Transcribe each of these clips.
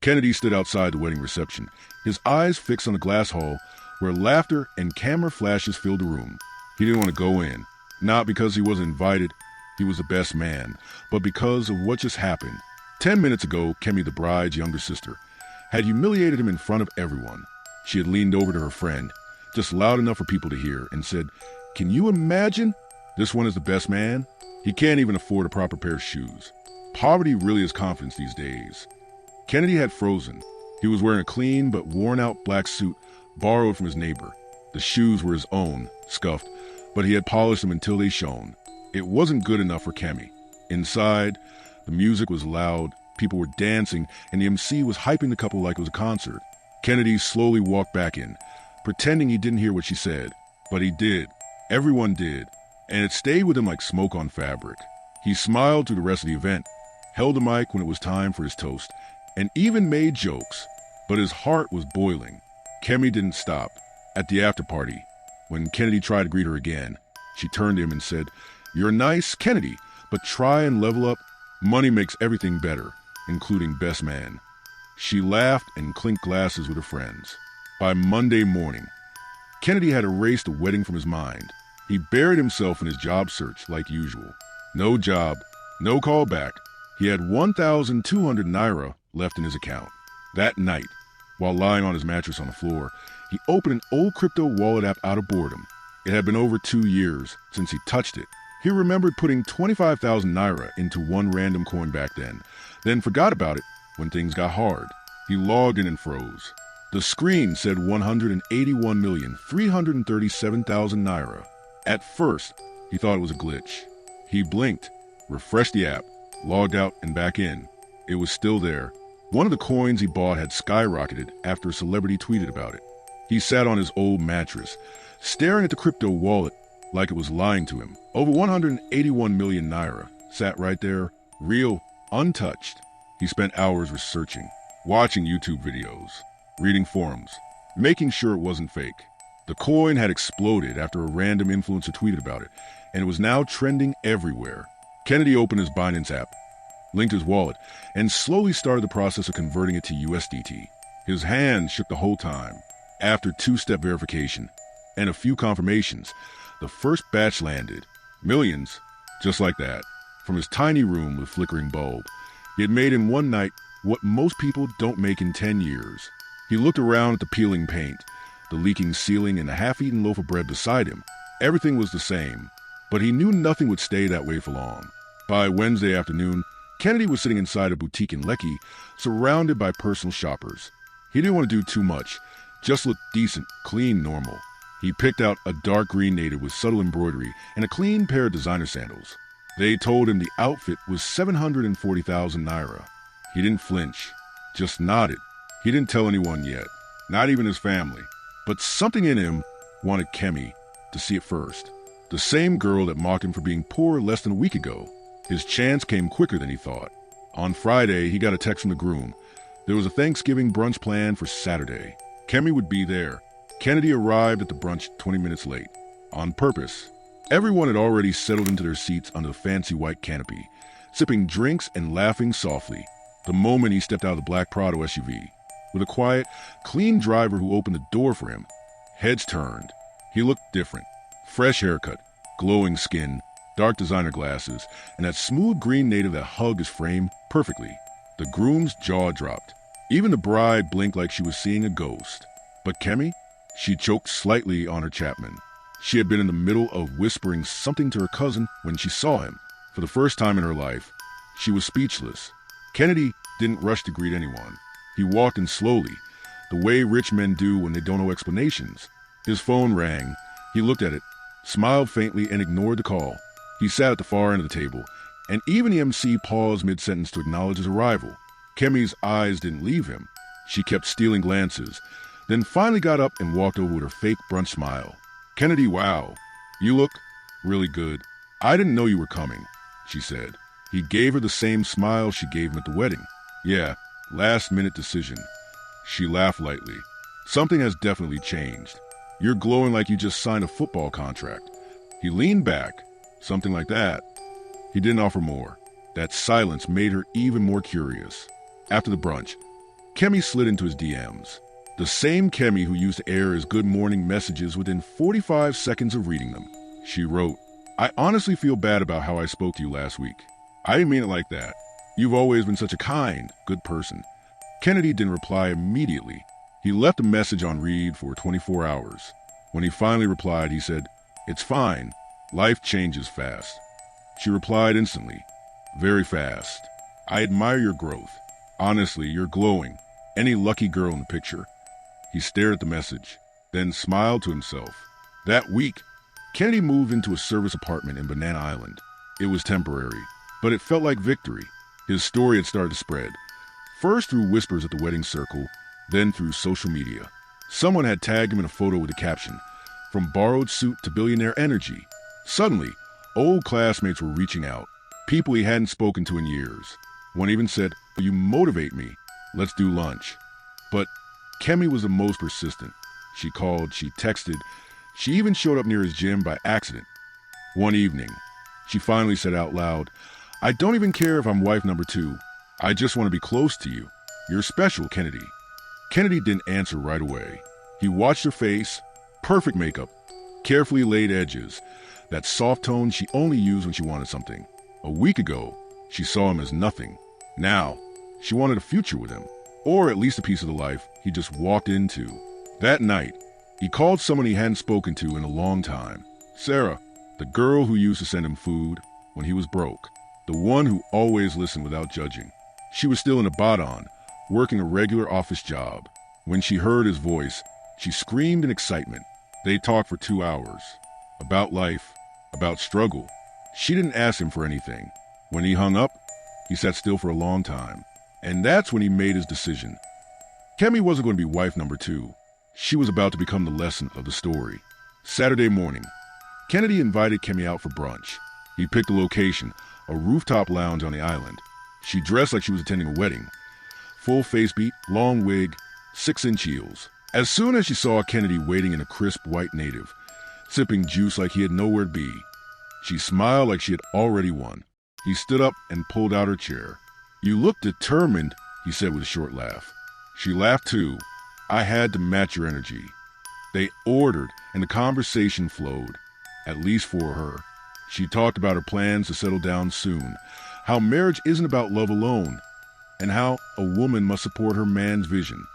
Kennedy stood outside the wedding reception, his eyes fixed on the glass hall where laughter and camera flashes filled the room. He didn't want to go in, not because he wasn't invited, he was the best man, but because of what just happened. 10 minutes ago, Kemi, the bride's younger sister, had humiliated him in front of everyone. She had leaned over to her friend, just loud enough for people to hear, and said, "Can you imagine? This one is the best man? He can't even afford a proper pair of shoes." Poverty really is confidence these days. Kennedy had frozen. He was wearing a clean but worn-out black suit borrowed from his neighbor. The shoes were his own, scuffed, but he had polished them until they shone. It wasn't good enough for Kemi. Inside, the music was loud, people were dancing, and the MC was hyping the couple like it was a concert. Kennedy slowly walked back in, pretending he didn't hear what she said. But he did. Everyone did. And it stayed with him like smoke on fabric. He smiled through the rest of the event, held the mic when it was time for his toast, and even made jokes. But his heart was boiling. Kemi didn't stop. At the after party, when Kennedy tried to greet her again, she turned to him and said, "You're nice, Kennedy, but try and level up. Money makes everything better, including best man." She laughed and clinked glasses with her friends. By Monday morning, Kennedy had erased the wedding from his mind. He buried himself in his job search like usual. No job, no call back. He had 1,200 naira left in his account. That night, while lying on his mattress on the floor, he opened an old crypto wallet app out of boredom. It had been over 2 years since he touched it. He remembered putting 25,000 naira into one random coin back then forgot about it when things got hard. He logged in and froze. The screen said 181,337,000 naira. At first, he thought it was a glitch. He blinked, refreshed the app, logged out and back in. It was still there. One of the coins he bought had skyrocketed after a celebrity tweeted about it. He sat on his old mattress, staring at the crypto wallet like it was lying to him. Over 181 million naira sat right there, real, untouched. He spent hours researching, watching YouTube videos, reading forums, making sure it wasn't fake. The coin had exploded after a random influencer tweeted about it, and it was now trending everywhere. Kennedy opened his Binance app, linked his wallet, and slowly started the process of converting it to USDT. His hands shook the whole time. After two-step verification and a few confirmations, the first batch landed. Millions, just like that, from his tiny room with a flickering bulb. He had made in one night what most people don't make in 10 years. He looked around at the peeling paint, the leaking ceiling, and the half-eaten loaf of bread beside him. Everything was the same, but he knew nothing would stay that way for long. By Wednesday afternoon, Kennedy was sitting inside a boutique in Lekki, surrounded by personal shoppers. He didn't want to do too much, just look decent, clean, normal. He picked out a dark green native with subtle embroidery and a clean pair of designer sandals. They told him the outfit was 740,000 naira. He didn't flinch, just nodded. He didn't tell anyone yet, not even his family. But something in him wanted Kemi to see it first. The same girl that mocked him for being poor less than a week ago. His chance came quicker than he thought. On Friday, he got a text from the groom. There was a Thanksgiving brunch planned for Saturday. Kemi would be there. Kennedy arrived at the brunch 20 minutes late. On purpose. Everyone had already settled into their seats under the fancy white canopy, sipping drinks and laughing softly. The moment he stepped out of the black Prado SUV, with a quiet, clean driver who opened the door for him, heads turned. He looked different. Fresh haircut, glowing skin, dark designer glasses, and that smooth green native that hugged his frame perfectly. The groom's jaw dropped. Even the bride blinked like she was seeing a ghost. But Kemi? She choked slightly on her Chapman. She had been in the middle of whispering something to her cousin when she saw him. For the first time in her life, she was speechless. Kennedy didn't rush to greet anyone. He walked in slowly, the way rich men do when they don't know explanations. His phone rang. He looked at it, smiled faintly, and ignored the call. He sat at the far end of the table, and even the MC paused mid-sentence to acknowledge his arrival. Kemi's eyes didn't leave him. She kept stealing glances, then finally got up and walked over with her fake brunch smile. "Kennedy, wow, you look really good. I didn't know you were coming," she said. He gave her the same smile she gave him at the wedding. "Yeah, last-minute decision." She laughed lightly. "Something has definitely changed. You're glowing like you just signed a football contract." He leaned back. "Something like that." He didn't offer more. That silence made her even more curious. After the brunch, Kemi slid into his DMs. The same Kemi who used to air his good morning messages within 45 seconds of reading them. She wrote, "I honestly feel bad about how I spoke to you last week. I didn't mean it like that. You've always been such a kind, good person." Kennedy didn't reply immediately. He left a message on read for 24 hours. When he finally replied, he said, "It's fine. Life changes fast." She replied instantly, "Very fast. I admire your growth. Honestly, you're glowing. Any lucky girl in the picture." He stared at the message, then smiled to himself. That week, Kennedy moved into a service apartment in Banana Island. It was temporary, but it felt like victory. His story had started to spread, first through whispers at the wedding circle, then through social media. Someone had tagged him in a photo with a caption, "From borrowed suit to billionaire energy." Suddenly, old classmates were reaching out, people he hadn't spoken to in years. One even said, "You motivate me. Let's do lunch." But Kemi was the most persistent. She called, she texted, she even showed up near his gym by accident. One evening, she finally said out loud, "I don't even care if I'm wife number 2. I just want to be close to you. You're special, Kennedy." Kennedy didn't answer right away. He watched her face, perfect makeup, carefully laid edges, that soft tone she only used when she wanted something. A week ago, she saw him as nothing. Now, she wanted a future with him, or at least a piece of the life he just walked into. That night, he called someone he hadn't spoken to in a long time. Sarah, the girl who used to send him food when he was broke, the one who always listened without judging. She was still in Ibadan, working a regular office job. When she heard his voice, she screamed in excitement. They talked for 2 hours. About life, about struggle. She didn't ask him for anything. When he hung up, he sat still for a long time. And that's when he made his decision. Kemi wasn't going to be wife number 2. She was about to become the lesson of the story. Saturday morning, Kennedy invited Kemi out for brunch. He picked a location, a rooftop lounge on the island. She dressed like she was attending a wedding. Full face beat, long wig, 6-inch heels. As soon as she saw Kennedy waiting in a crisp white native, sipping juice like he had nowhere to be, she smiled like she had already won. He stood up and pulled out her chair. "You look determined," he said with a short laugh. She laughed too. "I had to match your energy." They ordered, and the conversation flowed, at least for her. She talked about her plans to settle down soon, how marriage isn't about love alone, and how a woman must support her man's vision.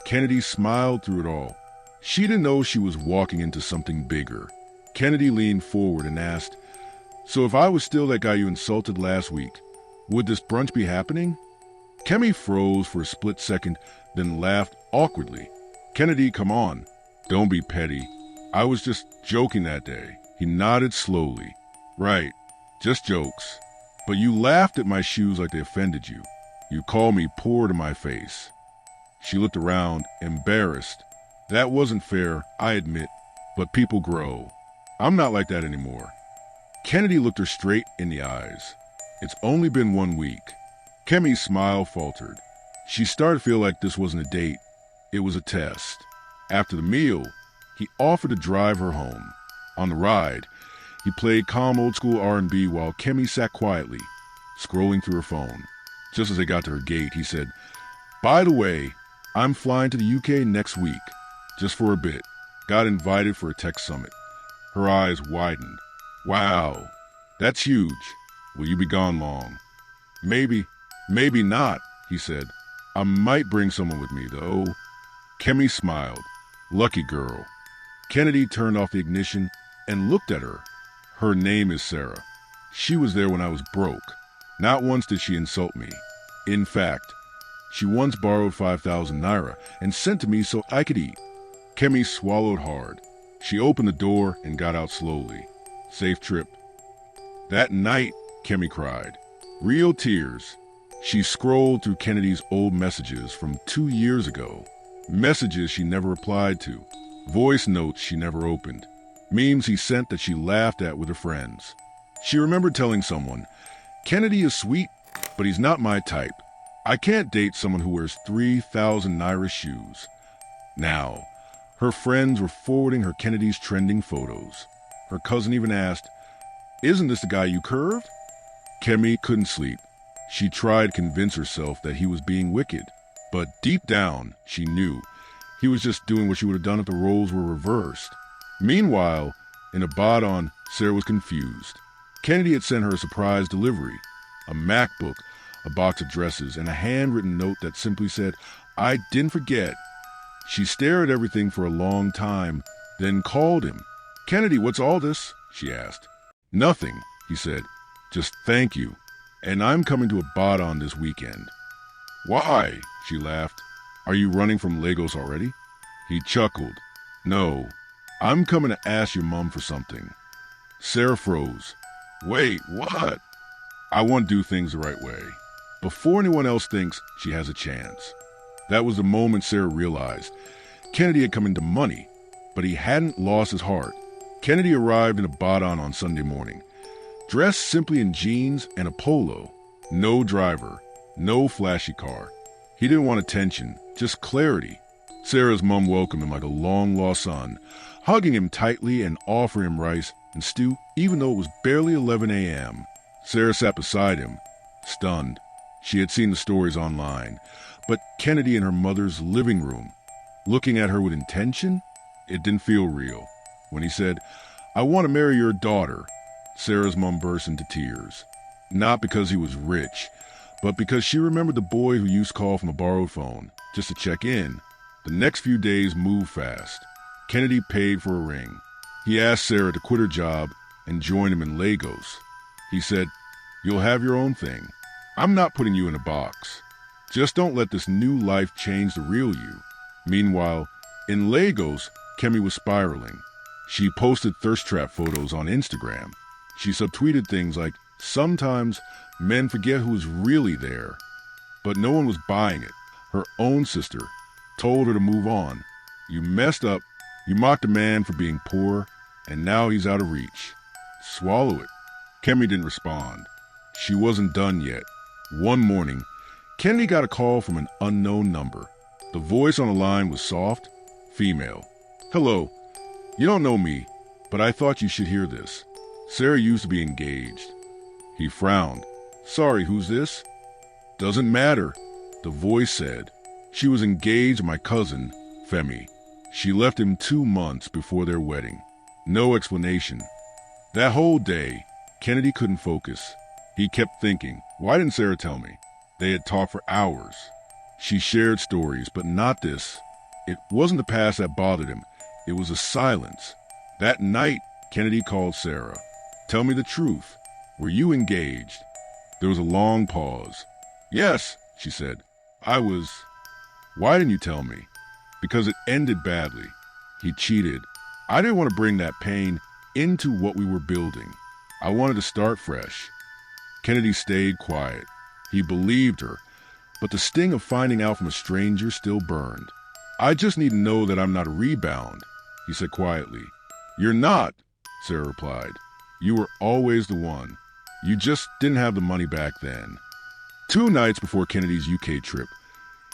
Kennedy smiled through it all. She didn't know she was walking into something bigger. Kennedy leaned forward and asked, "So if I was still that guy you insulted last week, would this brunch be happening?" Kemi froze for a split second, then laughed awkwardly. "Kennedy, come on. Don't be petty. I was just joking that day." He nodded slowly. "Right, just jokes. But you laughed at my shoes like they offended you. You called me poor to my face." She looked around, embarrassed. "That wasn't fair, I admit, but people grow. I'm not like that anymore." Kennedy looked her straight in the eyes. "It's only been 1 week." Kemi's smile faltered. She started to feel like this wasn't a date. It was a test. After the meal, he offered to drive her home. On the ride, he played calm old-school R&B while Kemi sat quietly, scrolling through her phone. Just as they got to her gate, he said, "By the way, I'm flying to the UK next week, just for a bit. Got invited for a tech summit." Her eyes widened. "Wow, that's huge. Will you be gone long?" Maybe not," he said. "I might bring someone with me, though." Kemi smiled. Lucky girl. Kennedy turned off the ignition and looked at her. "Her name is Sarah. She was there when I was broke. Not once did she insult me. In fact, she once borrowed 5,000 naira and sent to me so I could eat." Kemi swallowed hard. She opened the door and got out slowly. "Safe trip." That night, Kemi cried. Real tears. She scrolled through Kennedy's old messages from 2 years ago. Messages she never replied to. Voice notes she never opened. Memes he sent that she laughed at with her friends. She remembered telling someone, "Kennedy is sweet, but he's not my type. I can't date someone who wears 3,000 naira shoes." Now, her friends were forwarding her Kennedy's trending photos. Her cousin even asked, "Isn't this the guy you curved?" Kemi couldn't sleep. She tried to convince herself that he was being wicked. But deep down, she knew he was just doing what she would have done if the roles were reversed. Meanwhile, in Abaddon, Sarah was confused. Kennedy had sent her a surprise delivery, a MacBook, a box of dresses, and a handwritten note that simply said, "I didn't forget." She stared at everything for a long time, then called him. "Kennedy, what's all this?" she asked. "Nothing," he said. "Just thank you. And I'm coming to Abaddon this weekend." "Why?" she laughed. "Are you running from Lagos already?" He chuckled. "No, I'm coming to ask your mom for something." Sarah froze. "Wait, what?" "I want to do things the right way, before anyone else thinks she has a chance." That was the moment Sarah realized Kennedy had come into money, but he hadn't lost his heart. Kennedy arrived in Abaddon on Sunday morning, dressed simply in jeans and a polo. No driver, no flashy car. He didn't want attention, just clarity. Sarah's mom welcomed him like a long-lost son, hugging him tightly and offering him rice and stew, even though it was barely 11 a.m. Sarah sat beside him, stunned. She had seen the stories online, but Kennedy in her mother's living room, looking at her with intention? It didn't feel real. When he said, "I want to marry your daughter," Sarah's mom burst into tears. Not because he was rich, but because she remembered the boy who used to call from a borrowed phone, just to check in. The next few days moved fast. Kennedy paid for a ring. He asked Sarah to quit her job and join him in Lagos. He said, "You'll have your own thing. I'm not putting you in a box. Just don't let this new life change the real you." Meanwhile, in Lagos, Kemi was spiraling. She posted thirst trap photos on Instagram. She subtweeted things like, "Sometimes men forget who's really there." But no one was buying it. Her own sister told her to move on. "You messed up. You mocked a man for being poor, and now he's out of reach. Swallow it." Kemi didn't respond. She wasn't done yet. One morning, Kennedy got a call from an unknown number. The voice on the line was soft, female. "Hello. You don't know me, but I thought you should hear this. Sarah used to be engaged." He frowned. "Sorry, who's this?" "Doesn't matter," the voice said. "She was engaged to my cousin, Femi. She left him 2 months before their wedding. No explanation." That whole day, Kennedy couldn't focus. He kept thinking, why didn't Sarah tell me? They had talked for hours. She shared stories, but not this. It wasn't the past that bothered him. It was the silence. That night, Kennedy called Sarah. "Tell me the truth. Were you engaged?" There was a long pause. "Yes," she said. "I was." "Why didn't you tell me?" "Because it ended badly. He cheated. I didn't want to bring that pain into what we were building. I wanted to start fresh." Kennedy stayed quiet. He believed her, but the sting of finding out from a stranger still burned. "I just need to know that I'm not a rebound," he said quietly. "You're not," Sarah replied. "You were always the one. You just didn't have the money back then." 2 nights before Kennedy's UK trip,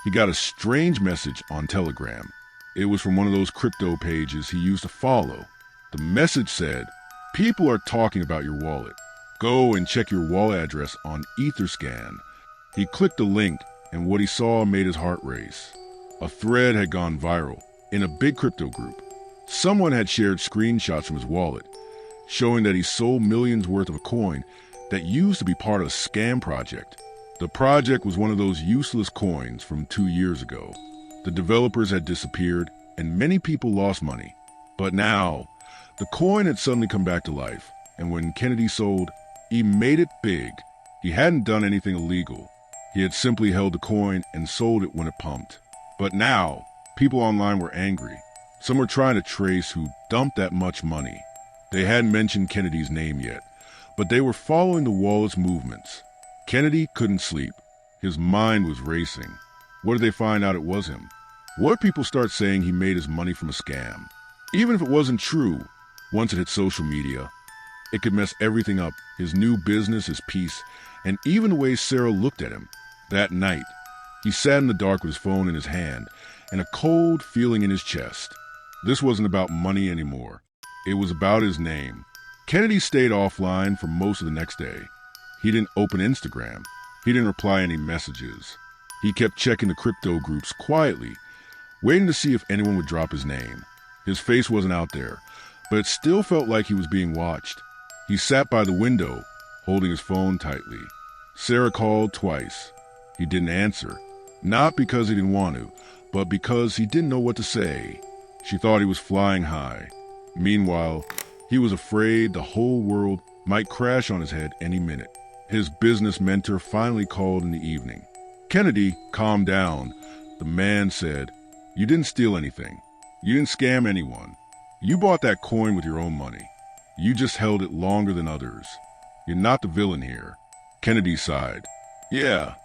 he got a strange message on Telegram. It was from one of those crypto pages he used to follow. The message said, "People are talking about your wallet. Go and check your wallet address on Etherscan." He clicked the link, and what he saw made his heart race. A thread had gone viral in a big crypto group. Someone had shared screenshots from his wallet, showing that he sold millions worth of a coin that used to be part of a scam project. The project was one of those useless coins from 2 years ago. The developers had disappeared, and many people lost money. But now, the coin had suddenly come back to life, and when Kennedy sold, he made it big. He hadn't done anything illegal. He had simply held the coin and sold it when it pumped. But now, people online were angry. Some were trying to trace who dumped that much money. They hadn't mentioned Kennedy's name yet, but they were following the wallet's movements. Kennedy couldn't sleep. His mind was racing. What did they find out it was him? What if people start saying he made his money from a scam? Even if it wasn't true, once it hit social media, it could mess everything up, his new business, his peace, and even the way Sarah looked at him. That night, he sat in the dark with his phone in his hand and a cold feeling in his chest. This wasn't about money anymore. It was about his name. Kennedy stayed offline for most of the next day. He didn't open Instagram. He didn't reply any messages. He kept checking the crypto groups quietly, waiting to see if anyone would drop his name. His face wasn't out there, but it still felt like he was being watched. He sat by the window, holding his phone tightly. Sarah called twice. He didn't answer, not because he didn't want to, but because he didn't know what to say. She thought he was flying high. Meanwhile, he was afraid the whole world might crash on his head any minute. His business mentor finally called in the evening. Kennedy calmed down. The man said, "You didn't steal anything. You didn't scam anyone. You bought that coin with your own money. You just held it longer than others. You're not the villain here." Kennedy sighed. "Yeah,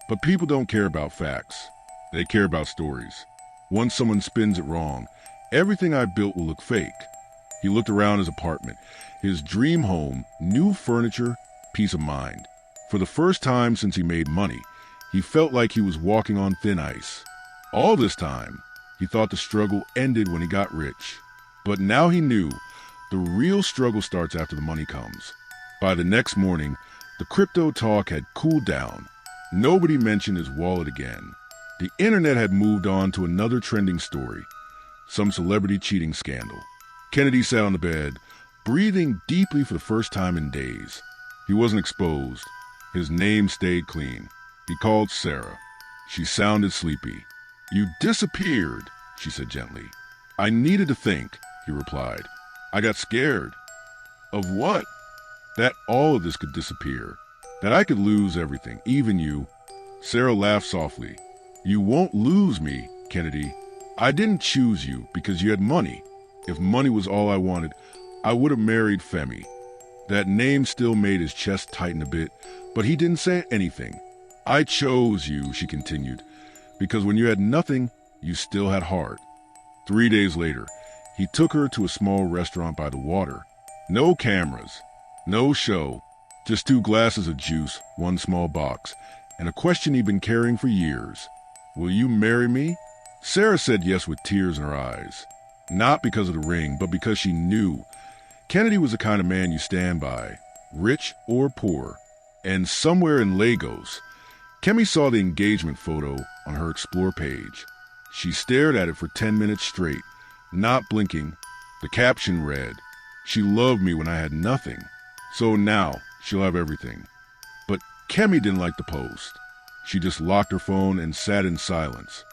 but people don't care about facts. They care about stories. Once someone spins it wrong, everything I built will look fake." He looked around his apartment, his dream home, new furniture, peace of mind. For the first time since he made money, he felt like he was walking on thin ice. All this time, he thought the struggle ended when he got rich. But now he knew the real struggle starts after the money comes. By the next morning, the crypto talk had cooled down. Nobody mentioned his wallet again. The internet had moved on to another trending story, some celebrity cheating scandal. Kennedy sat on the bed, breathing deeply for the first time in days. He wasn't exposed. His name stayed clean. He called Sarah. She sounded sleepy. "You disappeared," she said gently. "I needed to think," he replied. "I got scared." "Of what?" "That all of this could disappear. That I could lose everything, even you." Sarah laughed softly. "You won't lose me, Kennedy. I didn't choose you because you had money. If money was all I wanted, I would have married Femi." That name still made his chest tighten a bit, but he didn't say anything. "I chose you," she continued, "because when you had nothing, you still had heart." 3 days later, he took her to a small restaurant by the water. No cameras, no show, just 2 glasses of juice, 1 small box, and a question he'd been carrying for years. "Will you marry me?" Sarah said yes with tears in her eyes. Not because of the ring, but because she knew Kennedy was the kind of man you stand by, rich or poor. And somewhere in Lagos, Kemi saw the engagement photo on her Explore page. She stared at it for 10 minutes straight, not blinking. The caption read, "She loved me when I had nothing, so now she'll have everything." But Kemi didn't like the post. She just locked her phone and sat in silence.